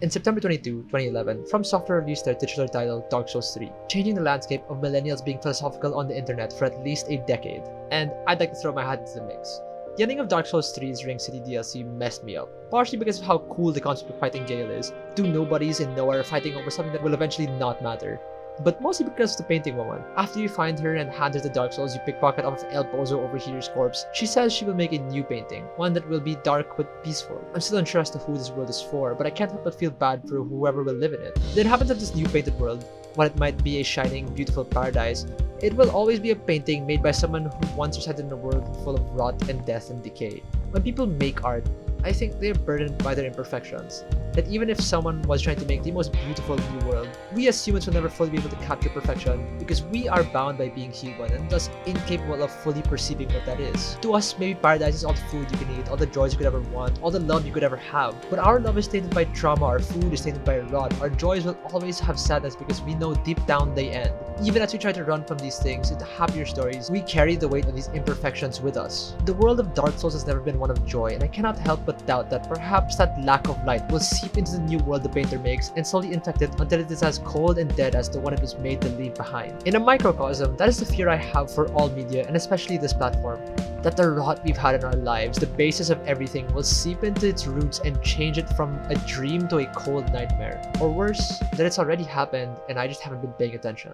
In September 22, 2011, From Software released their titular title Darksouls 3, changing the landscape of millennials being philosophical on the internet for at least a decade. And I'd like to throw my hat into the mix. The ending of Dark Souls 3's Ring City DLC messed me up, partially because of how cool the concept of fighting jail is, two nobodies in nowhere fighting over something that will eventually not matter. But mostly because of the painting woman. After you find her and hand her the Dark Souls you pickpocket off of El Bozo over here's corpse, she says she will make a new painting, one that will be dark but peaceful. I'm still unsure as to who this world is for, but I can't help but feel bad for whoever will live in it. The inhabitants of this new painted world, while it might be a shining, beautiful paradise, it will always be a painting made by someone who once resided in a world full of rot and death and decay. When people make art, I think they're burdened by their imperfections. That even if someone was trying to make the most beautiful new world, we as humans will never fully be able to capture perfection because we are bound by being human and thus incapable of fully perceiving what that is. To us, maybe paradise is all the food you can eat, all the joys you could ever want, all the love you could ever have. But our love is tainted by trauma, our food is tainted by rot, our joys will always have sadness because we know deep down they end. Even as we try to run from these things into happier stories, we carry the weight of these imperfections with us. The world of Dark Souls has never been one of joy, and I cannot help but doubt that perhaps that lack of light will seep into the new world the painter makes and slowly infect it until it is as cold and dead as the one it was made to leave behind. In a microcosm, that is the fear I have for all media, and especially this platform. That the rot we've had in our lives, the basis of everything, will seep into its roots and change it from a dream to a cold nightmare. Or worse, that it's already happened and I just haven't been paying attention.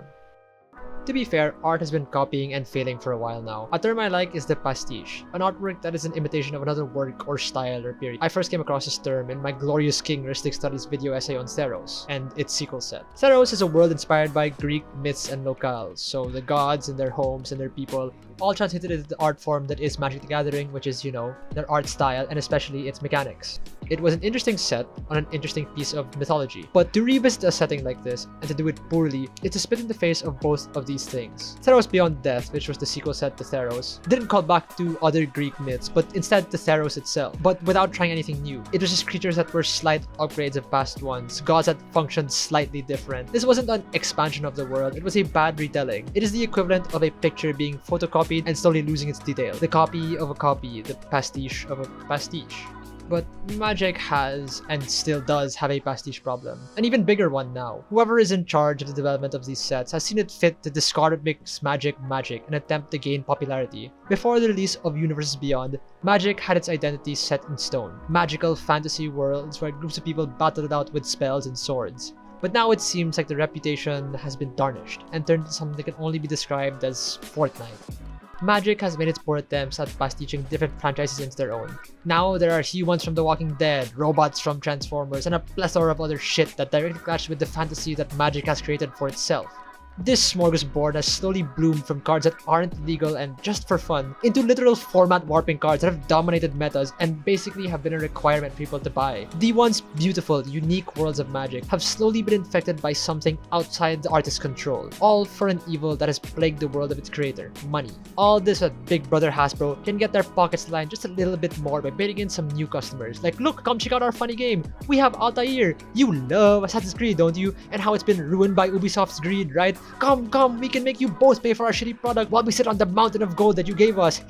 To be fair, art has been copying and failing for a while now. A term I like is the pastiche, an artwork that is an imitation of another work or style or period. I first came across this term in my Glorious King Ristic Studies video essay on Theros and its sequel set. Theros is a world inspired by Greek myths and locales, so the gods and their homes and their people, all translated into the art form that is Magic the Gathering, which is, you know, their art style and especially its mechanics. It was an interesting set on an interesting piece of mythology, but to revisit a setting like this and to do it poorly, it's a spit in the face of both of these things. Theros Beyond Death, which was the sequel set to Theros, didn't call back to other Greek myths, but instead to Theros itself, but without trying anything new. It was just creatures that were slight upgrades of past ones, gods that functioned slightly different. This wasn't an expansion of the world, it was a bad retelling. It is the equivalent of a picture being photocopied and slowly losing its detail. The copy of a copy, the pastiche of a pastiche. But Magic has, and still does, have a pastiche problem. An even bigger one now. Whoever is in charge of the development of these sets has seen it fit to discard mix magic and attempt to gain popularity. Before the release of Universes Beyond, Magic had its identity set in stone. Magical fantasy worlds where groups of people battled it out with spells and swords. But now it seems like the reputation has been tarnished and turned into something that can only be described as Fortnite. Magic has made its poor attempts at pastiching different franchises into their own. Now there are humans from The Walking Dead, robots from Transformers, and a plethora of other shit that directly clash with the fantasy that Magic has created for itself. This smorgasbord has slowly bloomed from cards that aren't legal and just for fun into literal format warping cards that have dominated metas and basically have been a requirement for people to buy. The once beautiful, unique worlds of Magic have slowly been infected by something outside the artist's control, all for an evil that has plagued the world of its creator, money. All this at Big Brother Hasbro can get their pockets lined just a little bit more by baiting in some new customers. Like, look, come check out our funny game. We have Altair. You love Assassin's Creed, don't you? And how it's been ruined by Ubisoft's greed, right? Come, we can make you both pay for our shitty product while we sit on the mountain of gold that you gave us.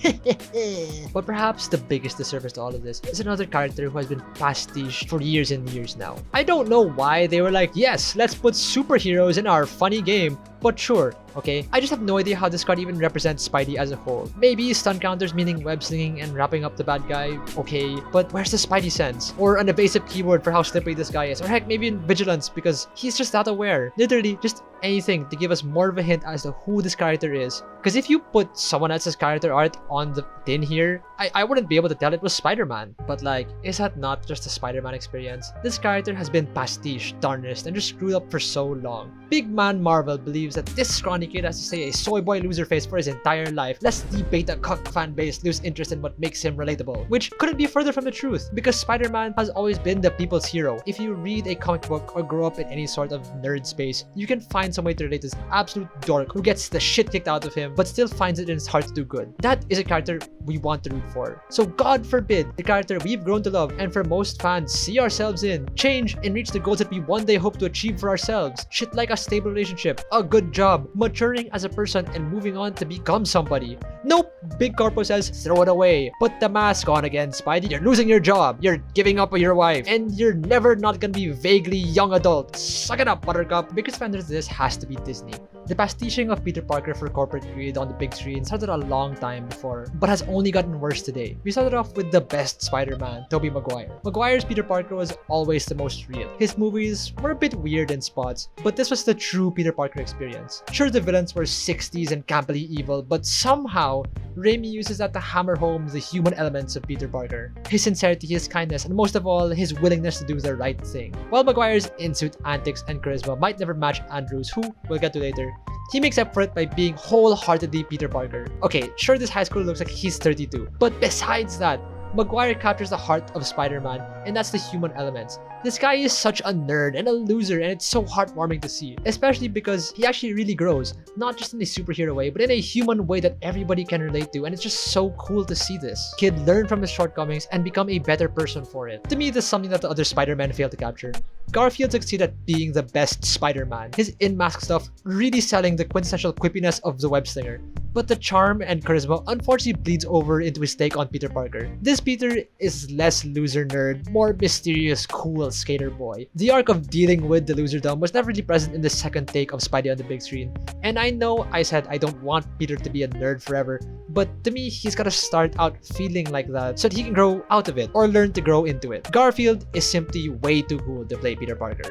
But perhaps the biggest disservice to all of this is another character who has been pastiched for years and years now. I don't know why they were like, yes, let's put superheroes in our funny game. But sure, okay? I just have no idea how this card even represents Spidey as a whole. Maybe stun counters meaning web slinging and wrapping up the bad guy, okay, but where's the Spidey sense? Or an evasive keyword for how slippery this guy is, or heck, maybe in vigilance because he's just that aware. Literally, just anything to give us more of a hint as to who this character is. Because if you put someone else's character art on the tin here, I wouldn't be able to tell it was Spider-Man. But like, is that not just a Spider-Man experience? This character has been pastiche, tarnished, and just screwed up for so long. Big man Marvel believes that this scrawny kid has to stay a soy boy loser face for his entire life, lest the beta cuck fan base lose interest in what makes him relatable. Which couldn't be further from the truth, because Spider-Man has always been the people's hero. If you read a comic book or grow up in any sort of nerd space, you can find some way to relate to this absolute dork who gets the shit kicked out of him, but still finds it in his heart to do good. That is a character we want to root for. So God forbid the character we've grown to love and for most fans see ourselves in change and reach the goals that we one day hope to achieve for ourselves. Shit like a stable relationship, a good job, maturing as a person, and moving on to become somebody. Nope, Big Corpo says throw it away. Put the mask on again, Spidey. You're losing your job. You're giving up on your wife. And you're never not gonna be vaguely young adult. Suck it up, Buttercup. Biggest offender to this has to be Disney. The pastiching of Peter Parker for corporate greed on the big screen started a long time before, but has only gotten worse today. We started off with the best Spider-Man, Tobey Maguire. Maguire's Peter Parker was always the most real. His movies were a bit weird in spots, but this was the true Peter Parker experience. Sure, the villains were 60s and campily evil, but somehow, Raimi uses that to hammer home the human elements of Peter Parker. His sincerity, his kindness, and most of all, his willingness to do the right thing. While Maguire's in-suit antics and charisma might never match Andrew's, who we'll get to later, he makes up for it by being wholeheartedly Peter Parker. Okay, sure, this high schooler looks like he's 32, but besides that, Maguire captures the heart of Spider-Man, and that's the human elements. This guy is such a nerd and a loser, and it's so heartwarming to see, especially because he actually really grows, not just in a superhero way, but in a human way that everybody can relate to, and it's just so cool to see this kid learn from his shortcomings and become a better person for it. To me, this is something that the other Spider-Man failed to capture. Garfield succeeded at being the best Spider-Man, his in-mask stuff really selling the quintessential quippiness of the web slinger. But the charm and charisma unfortunately bleeds over into his take on Peter Parker. This Peter is less loser nerd, more mysterious, cool skater boy. The arc of dealing with the loserdom was never really present in the second take of Spidey on the big screen. And I know I said I don't want Peter to be a nerd forever, but to me, he's gotta start out feeling like that so that he can grow out of it or learn to grow into it. Garfield is simply way too cool to play Peter Parker.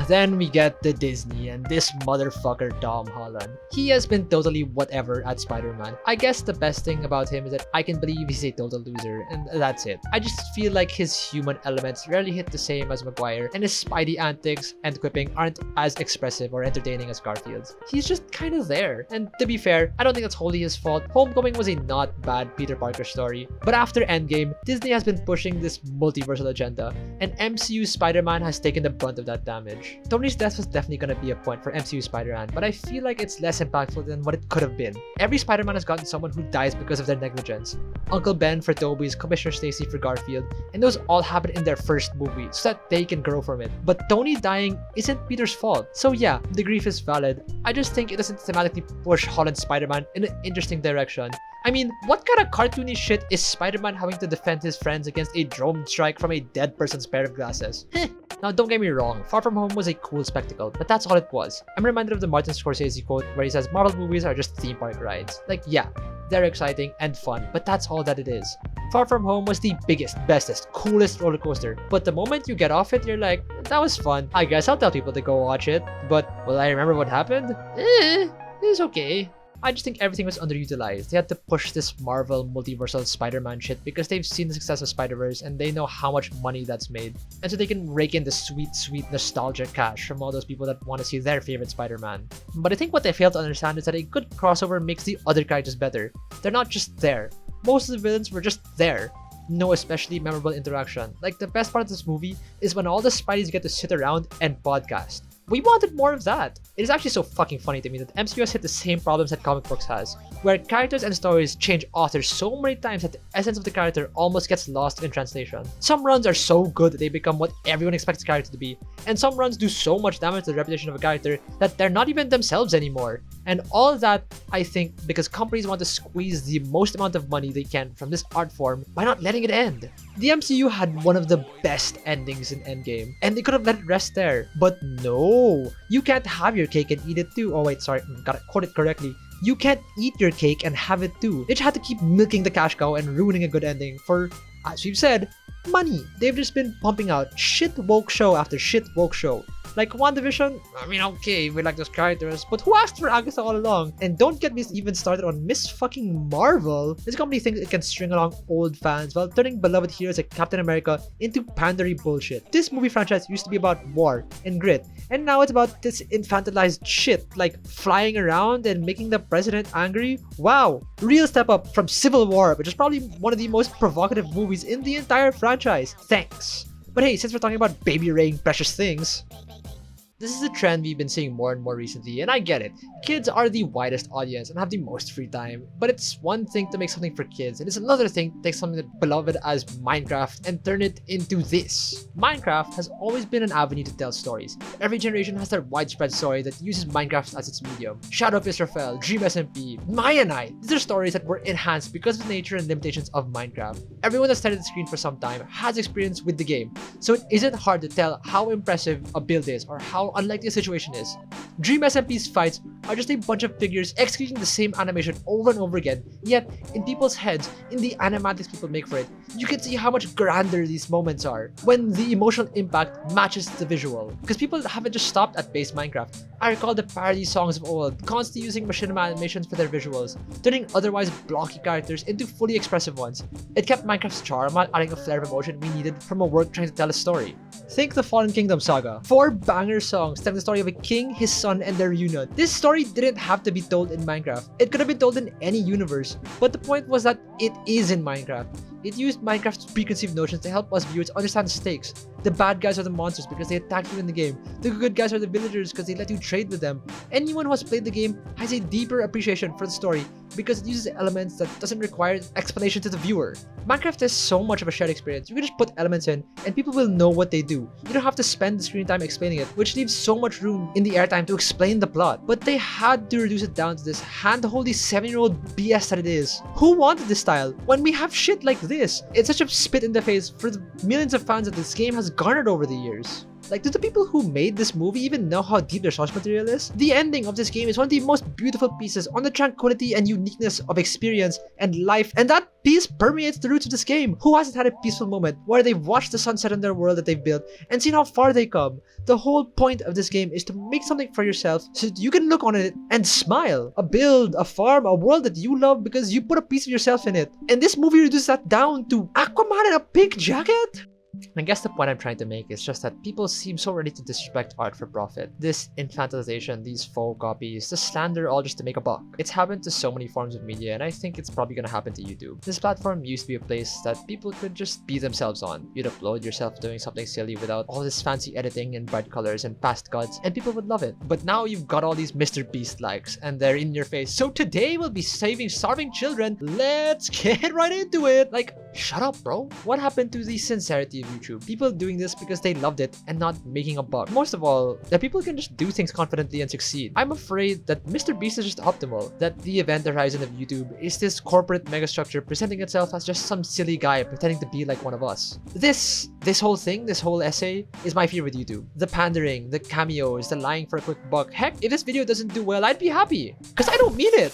Then we get the Disney and this motherfucker Tom Holland. He has been totally whatever at Spider-Man. I guess the best thing about him is that I can believe he's a total loser, and that's it. I just feel like his human elements rarely hit the same as Maguire, and his Spidey antics and quipping aren't as expressive or entertaining as Garfield's. He's just kind of there. And to be fair, I don't think that's wholly his fault. Homecoming was a not bad Peter Parker story, but after Endgame, Disney has been pushing this multiversal agenda, and MCU Spider-Man has taken the brunt of that damage. Tony's death was definitely gonna be a point for MCU Spider-Man, but I feel like it's less impactful than what it could have been. Every Spider-Man has gotten someone who dies because of their negligence. Uncle Ben for Tobey's, Commissioner Stacy for Garfield, and those all happen in their first movie so that they can grow from it. But Tony dying isn't Peter's fault. So yeah, the grief is valid. I just think it doesn't thematically push Holland's Spider-Man in an interesting direction. I mean, what kind of cartoony shit is Spider-Man having to defend his friends against a drone strike from a dead person's pair of glasses? Now, don't get me wrong, Far From Home was a cool spectacle, but that's all it was. I'm reminded of the Martin Scorsese quote where he says Marvel movies are just theme park rides. Like, yeah, they're exciting and fun, but that's all that it is. Far From Home was the biggest, bestest, coolest roller coaster, but the moment you get off it, you're like, that was fun. I guess I'll tell people to go watch it, but will I remember what happened? It's okay. I just think everything was underutilized. They had to push this Marvel multiversal Spider-Man shit because they've seen the success of Spider-Verse and they know how much money that's made. And so they can rake in the sweet, sweet nostalgia cash from all those people that want to see their favorite Spider-Man. But I think what they fail to understand is that a good crossover makes the other characters better. They're not just there. Most of the villains were just there. No especially memorable interaction. Like, the best part of this movie is when all the Spideys get to sit around and podcast. We wanted more of that. It is actually so fucking funny to me that MCU has hit the same problems that comic books has, where characters and stories change authors so many times that the essence of the character almost gets lost in translation. Some runs are so good that they become what everyone expects the character to be, and some runs do so much damage to the reputation of a character that they're not even themselves anymore. And all of that, I think, because companies want to squeeze the most amount of money they can from this art form by not letting it end. The MCU had one of the best endings in Endgame, and they could have let it rest there. But no, you can't have your cake and eat it too. Oh wait, sorry, gotta quote it correctly. You can't eat your cake and have it too. They just had to keep milking the cash cow and ruining a good ending for, as we've said, money. They've just been pumping out shit woke show after shit woke show. Like WandaVision, I mean, okay, we like those characters, but who asked for Agatha all along? And don't get me even started on Miss fucking Marvel. This company thinks it can string along old fans while turning beloved heroes like Captain America into pandery bullshit. This movie franchise used to be about war and grit, and now it's about this infantilized shit, like flying around and making the president angry. Wow, real step up from Civil War, which is probably one of the most provocative movies in the entire franchise. Thanks. But hey, since we're talking about baby raying precious things, This is a trend we've been seeing more and more recently, and I get it. Kids are the widest audience and have the most free time, but it's one thing to make something for kids, and it's another thing to take something that beloved as Minecraft and turn it into this. Minecraft has always been an avenue to tell stories. Every generation has their widespread story that uses Minecraft as its medium. Shadow of Israfel, Dream SMP, Maya Night. These are stories that were enhanced because of the nature and limitations of Minecraft. Everyone that's stared at the screen for some time has experience with the game, so it isn't hard to tell how impressive a build is or how unlikely a situation is. Dream SMP's fights are just a bunch of figures executing the same animation over and over again, yet in people's heads, in the animatics people make for it, you can see how much grander these moments are when the emotional impact matches the visual. Because people haven't just stopped at base Minecraft. I recall the parody songs of old, constantly using machinima animations for their visuals, turning otherwise blocky characters into fully expressive ones. It kept Minecraft's charm while adding a flair of emotion we needed from a work trying to tell a story. Think the Fallen Kingdom saga. 4 banger songs telling the story of a king, his son, and their reunion. This story didn't have to be told in Minecraft. It could have been told in any universe, but the point was that it is in Minecraft. It used Minecraft's preconceived notions to help us viewers understand the stakes. The bad guys are the monsters because they attack you in the game. The good guys are the villagers because they let you trade with them. Anyone who has played the game has a deeper appreciation for the story because it uses elements that doesn't require explanation to the viewer. Minecraft is so much of a shared experience. You can just put elements in and people will know what they do. You don't have to spend the screen time explaining it, which leaves so much room in the airtime to explain the plot. But they had to reduce it down to this hand-holdy 7-year-old BS that it is. Who wanted this style when we have shit like this? It's such a spit in the face for the millions of fans that this game has garnered over the years. Like, do the people who made this movie even know how deep their source material is? The ending of this game is one of the most beautiful pieces on the tranquility and uniqueness of experience and life, and that peace permeates the roots of this game. Who hasn't had a peaceful moment where they've watched the sunset in their world that they've built and seen how far they come? The whole point of this game is to make something for yourself so that you can look on it and smile. A build, a farm, a world that you love because you put a piece of yourself in it. And this movie reduces that down to Aquaman in a pink jacket? I guess the point I'm trying to make is just that people seem so ready to disrespect art for profit. This infantilization, these faux copies, the slander all just to make a buck. It's happened to so many forms of media, and I think it's probably gonna happen to YouTube. This platform used to be a place that people could just be themselves on. You'd upload yourself doing something silly without all this fancy editing and bright colors and fast cuts, and people would love it. But now you've got all these Mr. Beast likes, and they're in your face. So today we'll be saving starving children. Let's get right into it. Like, shut up, bro. What happened to the sincerity of YouTube? People doing this because they loved it and not making a buck. Most of all, that people can just do things confidently and succeed. I'm afraid that Mr. Beast is just optimal. That the event horizon of YouTube is this corporate megastructure presenting itself as just some silly guy pretending to be like one of us. This whole thing, this whole essay, is my fear with YouTube. The pandering, the cameos, the lying for a quick buck. Heck, if this video doesn't do well, I'd be happy. Because I don't mean it.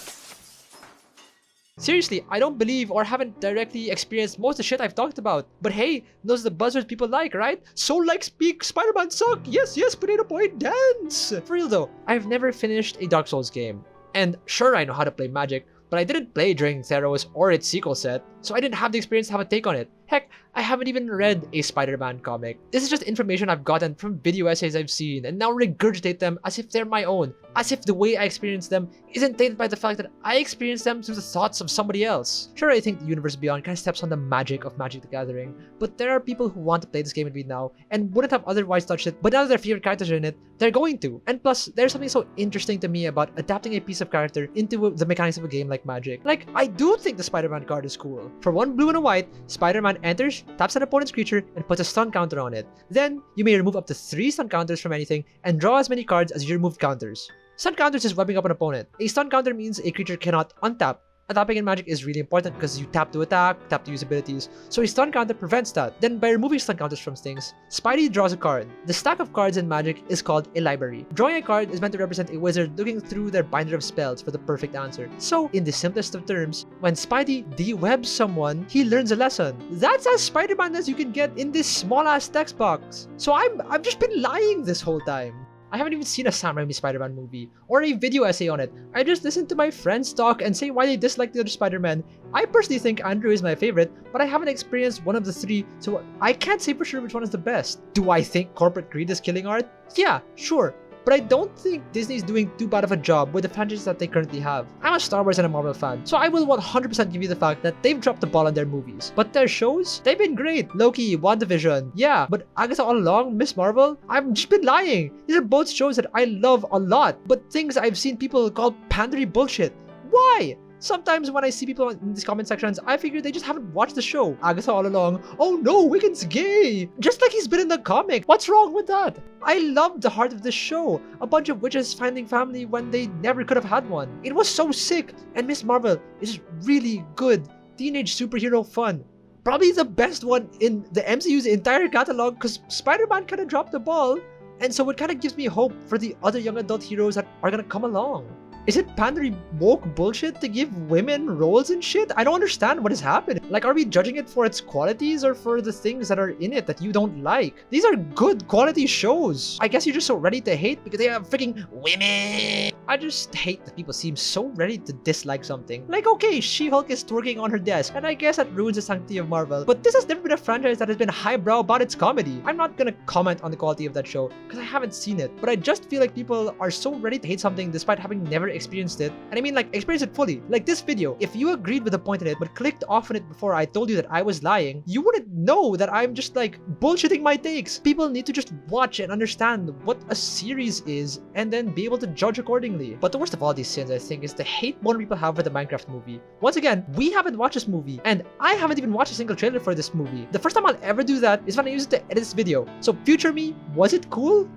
Seriously, I don't believe or haven't directly experienced most of the shit I've talked about. But hey, those are the buzzwords people like, right? So like speak, Spiderman suck, yes, potato point, dance! For real though, I've never finished a Dark Souls game. And sure, I know how to play magic, but I didn't play during Theros or its sequel set, so I didn't have the experience to have a take on it. Heck, I haven't even read a Spider-Man comic. This is just information I've gotten from video essays I've seen and now regurgitate them as if they're my own. As if the way I experience them isn't tainted by the fact that I experienced them through the thoughts of somebody else. Sure, I think the Universe Beyond kind of steps on the magic of Magic the Gathering, but there are people who want to play this game with me now and wouldn't have otherwise touched it, but now that their favorite characters are in it, they're going to. And plus, there's something so interesting to me about adapting a piece of character into the mechanics of a game like Magic. Like, I do think the Spider-Man card is cool. For 1 blue and a white, Spider-Man enters, taps an opponent's creature, and puts a stun counter on it. Then, you may remove up to 3 stun counters from anything and draw as many cards as you removed counters. Stun counters is webbing up an opponent. A stun counter means a creature cannot untap. Tapping in Magic is really important because you tap to attack, tap to use abilities, so a stun counter prevents that. Then by removing stun counters from things, Spidey draws a card. The stack of cards in Magic is called a library. Drawing a card is meant to represent a wizard looking through their binder of spells for the perfect answer. So, in the simplest of terms, when Spidey de-webs someone, he learns a lesson. That's as Spider-Man as you can get in this small-ass text box. So I've just been lying this whole time. I haven't even seen a Sam Raimi Spider-Man movie or a video essay on it. I just listen to my friends talk and say why they dislike the other Spider-Man. I personally think Andrew is my favorite, but I haven't experienced one of the 3, so I can't say for sure which one is the best. Do I think corporate greed is killing art? Yeah, sure. but I don't think Disney's doing too bad of a job with the franchises that they currently have. I'm a Star Wars and a Marvel fan, so I will 100% give you the fact that they've dropped the ball on their movies. But their shows, they've been great. Loki, WandaVision, yeah, but Agatha All Along, Miss Marvel, I've just been lying. These are both shows that I love a lot, but things I've seen people call pandery bullshit. Why? Sometimes when I see people in these comment sections, I figure they just haven't watched the show. Agatha All Along, oh no, Wiccan's gay! Just like he's been in the comic. What's wrong with that? I loved the heart of this show. A bunch of witches finding family when they never could have had one. It was so sick. And Miss Marvel is really good. Teenage superhero fun. Probably the best one in the MCU's entire catalog because Spider-Man kind of dropped the ball. And so it kind of gives me hope for the other young adult heroes that are gonna come along. Is it pandery woke bullshit to give women roles and shit? I don't understand what is happening. Like, are we judging it for its qualities or for the things that are in it that you don't like? These are good quality shows. I guess you're just so ready to hate because they have freaking women. I just hate that people seem so ready to dislike something. Like, okay, She-Hulk is twerking on her desk, and I guess that ruins the sanctity of Marvel. But this has never been a franchise that has been highbrow about its comedy. I'm not gonna comment on the quality of that show because I haven't seen it. But I just feel like people are so ready to hate something despite having never experienced it. And I mean, like, experience it fully. Like this video, if you agreed with the point in it but clicked off on it before I told you that I was lying, you wouldn't know that I'm just like bullshitting my takes. People need to just watch and understand what a series is and then be able to judge accordingly. But the worst of all these sins, I think, is the hate modern people have for the Minecraft movie. Once again, we haven't watched this movie and I haven't even watched a single trailer for this movie. The first time I'll ever do that is when I use it to edit this video. So future me, was it cool?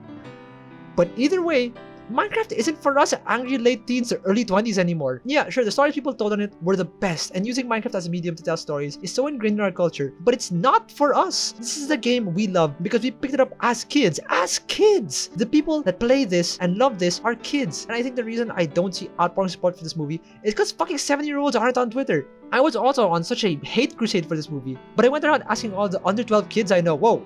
But either way, Minecraft isn't for us angry late teens or early 20s anymore. Yeah, sure, the stories people told on it were the best, and using Minecraft as a medium to tell stories is so ingrained in our culture, but it's not for us. This is the game we love because we picked it up as kids. As kids! The people that play this and love this are kids. And I think the reason I don't see outpouring support for this movie is because fucking 7-year-olds aren't on Twitter. I was also on such a hate crusade for this movie, but I went around asking all the under 12 kids I know, whoa,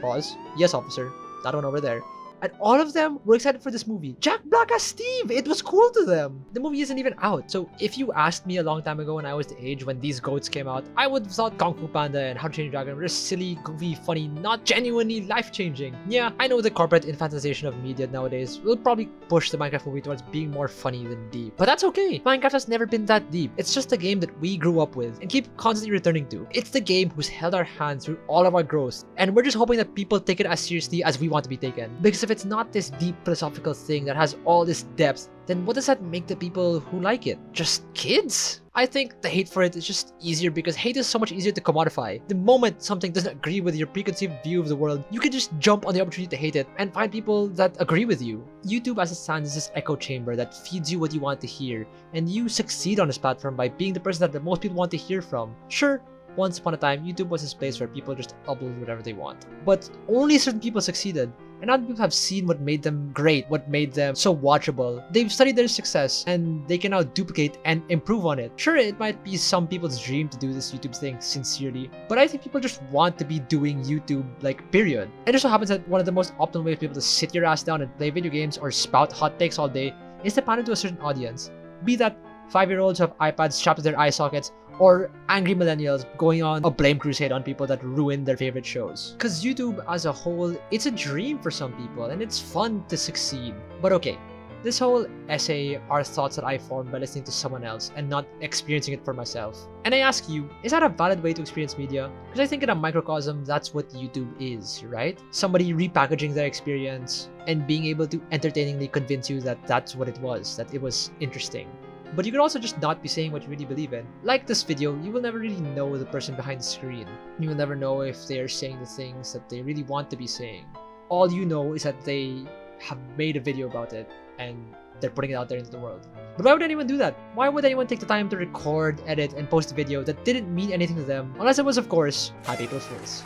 pause, yes officer, that one over there. And all of them were excited for this movie. Jack Black as Steve! It was cool to them! The movie isn't even out. So if you asked me a long time ago when I was the age when these goats came out, I would have thought Kung Fu Panda and How to Train Your Dragon were just silly, goofy, funny, not genuinely life-changing. Yeah, I know the corporate infantilization of media nowadays will probably push the Minecraft movie towards being more funny than deep. But that's okay. Minecraft has never been that deep. It's just a game that we grew up with and keep constantly returning to. It's the game who's held our hands through all of our growth. And we're just hoping that people take it as seriously as we want to be taken. Because if it's not this deep philosophical thing that has all this depth, then what does that make the people who like it? Just kids? I think the hate for it is just easier because hate is so much easier to commodify. The moment something doesn't agree with your preconceived view of the world, you can just jump on the opportunity to hate it and find people that agree with you. YouTube as it stands is this echo chamber that feeds you what you want to hear, and you succeed on this platform by being the person that most people want to hear from. Sure, once upon a time, YouTube was this place where people just upload whatever they want. But only certain people succeeded. And other people have seen what made them great, what made them so watchable. They've studied their success and they can now duplicate and improve on it. Sure, it might be some people's dream to do this YouTube thing sincerely, but I think people just want to be doing YouTube, like, period. And it just so happens that one of the most optimal ways for people to sit your ass down and play video games or spout hot takes all day is to pander to a certain audience. Be that 5-year-olds who have iPads strapped to their eye sockets, or angry millennials going on a blame crusade on people that ruin their favorite shows. Cause YouTube as a whole, it's a dream for some people and it's fun to succeed. But okay, this whole essay are thoughts that I formed by listening to someone else and not experiencing it for myself. And I ask you, is that a valid way to experience media? Because I think in a microcosm, that's what YouTube is, right? Somebody repackaging their experience and being able to entertainingly convince you that that's what it was, that it was interesting. But you could also just not be saying what you really believe in. Like this video, you will never really know the person behind the screen. You will never know if they are saying the things that they really want to be saying. All you know is that they have made a video about it and they're putting it out there into the world. But why would anyone do that? Why would anyone take the time to record, edit, and post a video that didn't mean anything to them? Unless it was, of course, Happy April Fools.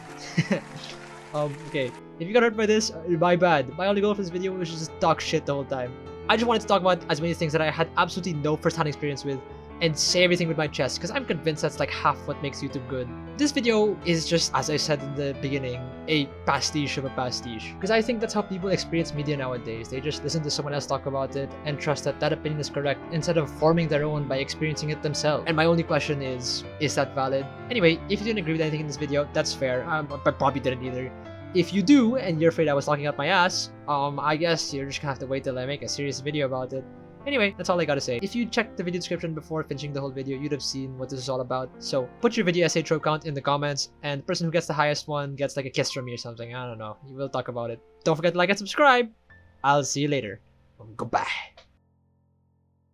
Okay. If you got hurt by this, my bad. My only goal for this video was just to talk shit the whole time. I just wanted to talk about as many things that I had absolutely no first-hand experience with and say everything with my chest because I'm convinced that's like half what makes YouTube good. This video is just, as I said in the beginning, a pastiche of a pastiche. Because I think that's how people experience media nowadays. They just listen to someone else talk about it and trust that that opinion is correct instead of forming their own by experiencing it themselves. And my only question is that valid? Anyway, if you didn't agree with anything in this video, that's fair. I probably didn't either. If you do, and you're afraid I was talking out my ass, I guess you're just gonna have to wait till I make a serious video about it. Anyway, that's all I gotta say. If you checked the video description before finishing the whole video, you'd have seen what this is all about. So put your video essay trope count in the comments, and the person who gets the highest one gets like a kiss from me or something. I don't know. We'll talk about it. Don't forget to like and subscribe. I'll see you later. Goodbye.